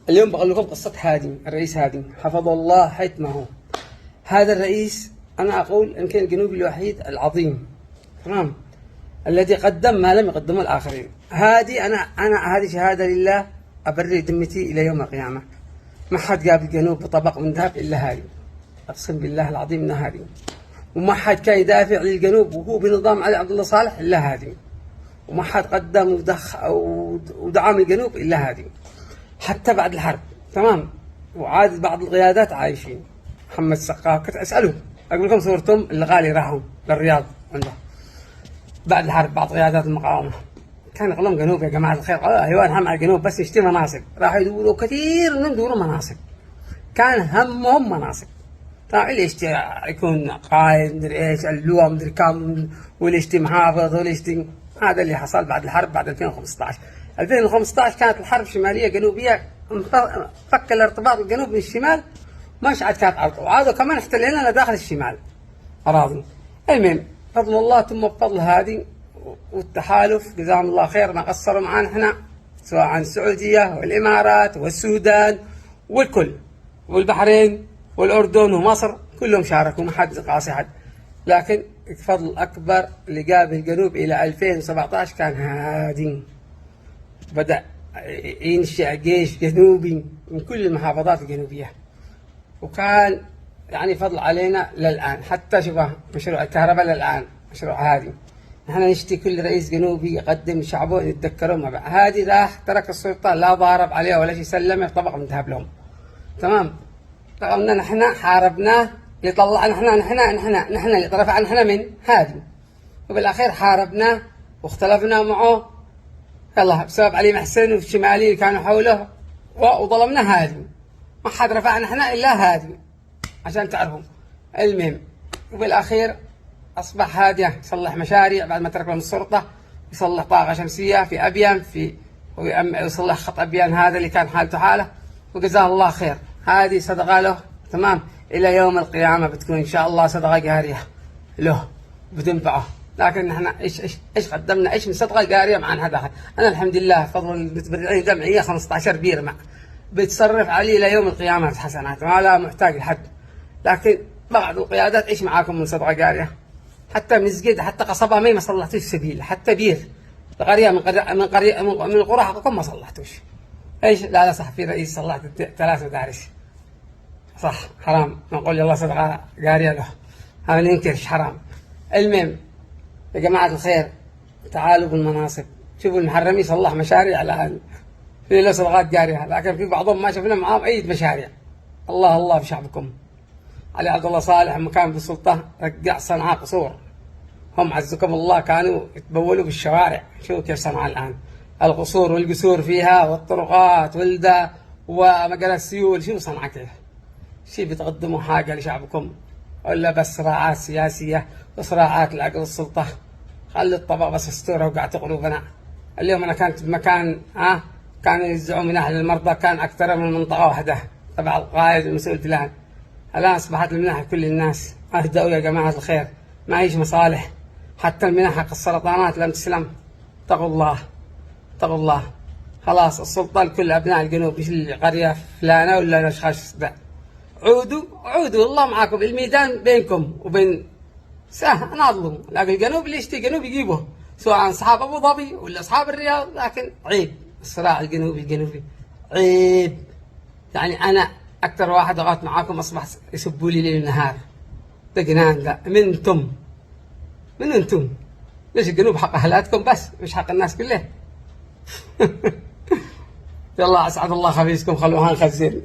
اليوم بقول لكم قصة هادي، الرئيس هادي حفظه الله حيث. هذا الرئيس أنا أقول إن كان الجنوبي الوحيد العظيم، تمام، الذي قدم ما لم يقدمه الآخرين. هادي أنا هذه شهادة لله، أبرئ ذمتي إلى يوم القيامة. ما حد جاب الجنوب بطبق من ذهب إلا هادي، أقسم بالله العظيم إنه هادي. وما حد كان يدافع للجنوب وهو بنظام علي عبد الله صالح إلا هادي. وما حد قدم ودعم الجنوب إلا هادي، حتى بعد الحرب، تمام. وعاد بعض القيادات عايشين. محمد السقاف كنت أسأله، أقول لكم صورتهم اللي غالي راحوا للرياض عنده بعد الحرب. بعض قيادات المقاومة كان يقولون جنوب يا جماعة الخير، أيوة نحن مع الجنوب بس نشتري مناصب. راحوا يدوروا كثير منهم يدوروا مناصب، كان همهم مناصب. طبعا اللي يشتي يكون قائد مدري ايش، اللواء مدري كم، واللي يشتي محافظ، واللي يشتي. هذا اللي حصل بعد الحرب، بعد 2015. 2015 كانت الحرب شمالية جنوبية، فك الارتباط الجنوب من الشمال، مش عاد كانت أرض، وعادوا كمان احتلينا لداخل الشمال أراضي. المهم فضل الله ثم بفضل هادي والتحالف جزاهم الله خير ما قصروا معنا احنا، سواء عن السعودية والإمارات والسودان والكل والبحرين والأردن ومصر، كلهم شاركوا، ما حد قاصي حد. لكن الفضل الأكبر اللي جاب الجنوب إلى 2017 كان هادي. بدأ ينشأ جيش جنوبي من كل المحافظات الجنوبية، وكان يعني فضل علينا للآن. حتى شوفوا مشروع الكهرباء للآن مشروع هادي. نحن نشتي كل رئيس جنوبي يقدم شعبه يتذكرون مع بعض. هادي راح ترك السلطة، لا ضارب عليه ولا شيء، سلمه طبق من ذهب لهم، تمام. رغم ان نحن حاربناه يطلع نحن اللي رفع نحن من هادي، وبالاخير حاربناه واختلفنا معه، يلا بسبب علي محسن والشمالي اللي كانوا حوله، وظلمنا هادي. ما حد رفع نحن الا هادي عشان تعرفوا. المهم وبالاخير اصبح هادي يصلح مشاريع بعد ما ترك لهم السلطه، يصلح طاقه شمسيه في ابين، ويصلح خط ابين هذا اللي كان حالته حاله، وجزاه الله خير. هذه صدقة له، تمام، إلى يوم القيامة بتكون إن شاء الله صدقة جارية له بتنفعه. لكن نحن إيش قدمنا، إيش من صدقة جارية مع هذا؟ أنا الحمد لله فضل المتبرعين جمعية 15 بيرمع بتصرف علي إلى يوم القيامة حسنات، ما لا محتاج لحد. لكن بعض القيادات إيش معاكم من صدقة جارية؟ حتى مسجد، حتى قصبة ما صلحتوش سبيل، حتى بير قرية من القرى حقكم ما صلحتوش. ايش؟ لا صح، في رئيس صلحت 3 مدارس، صح، حرام نقول يلا صدقة جارية له، هذا ننكرش، حرام. المهم يا جماعة الخير، تعالوا بالمناصب، شوفوا المحرمي صلح مشاريع الآن في له صدقات جارية، لكن في بعضهم ما شفنا معاهم أي مشاريع. الله الله في شعبكم. علي عبد الله صالح لما كان بالسلطة رجع صنعاء قصور، هم عزكم الله كانوا يتبولوا بالشوارع، شوفوا كيف صنعاء الآن، القصور والقصور فيها والطرقات والدا ومجال السيول. شو صنعاء كيف؟ شي بتقدموا حاجة لشعبكم ولا بس صراعات سياسية وصراعات لأجل السلطة؟ خلي الطبق بس استورة وقعت قلوبنا. اليوم أنا كانت بمكان كانوا يزعوا من أهل المرضى، كان أكثر من منطقة واحدة تبع القائد المسؤول فلان. الآن أصبحت المنح كل الناس. اهدأوا يا جماعة الخير، ما هيش مصالح. حتى المنح حق السرطانات لم تسلم. اتقوا الله اتقوا الله. خلاص السلطة لكل أبناء الجنوب، مش القرية فلانة ولا الأشخاص ده. عودوا الله معاكم، الميدان بينكم وبين ناضلوا. لكن الجنوب اللي يشتي جنوب يجيبه، سواء أصحاب أبو ظبي ولا أصحاب الرياض. لكن عيب الصراع الجنوبي عيب. يعني أنا أكثر واحد ضغط معاكم أصبح يسبوا لي ليل ونهار. ده جنان، ده من أنتم؟ ليش الجنوب حق أهلاتكم بس مش حق الناس كلها؟ يلا أسعد الله خبيزكم، خلوها نخزن.